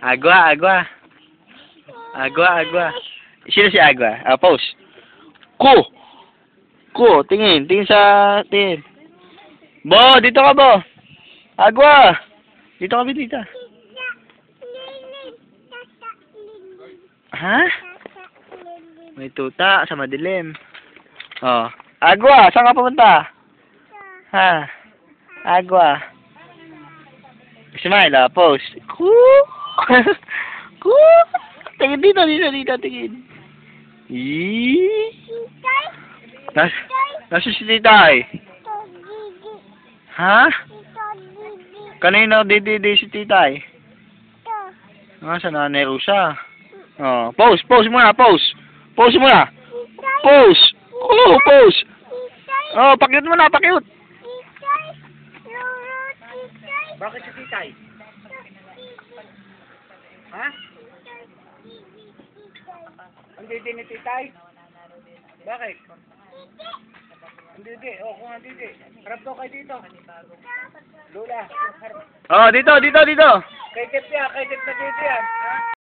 Agua, agua. Agua, agua. Sino si Agua? Ah, pose. Ko! Ko, tingin. Tingin sa... Tingin. Bo, dito ka, Bo. Agua! Dito ka, dito. Ha? May tuta sa madilim. Oh. Agua, saan ka pumunta? Ha? Agua. Smile, ah, pose. Ku! Ku! Tingin dito, tingin. Eee! Nasa si titay? Ha? Kanino di si titay? Nasa nanay Rusa? Oh, pose muna, pose. Pose muna. Pose. Oh, pose. Oh, pakyut muna, pakyut. Bakit si titay? Ha? Ang didi ni titay? Bakit? Ang didi. O, kung ang didi. Harap daw kayo dito. Lola. Oh, dito. Kay Tip yan. Kay Tip na dito yan. Ha?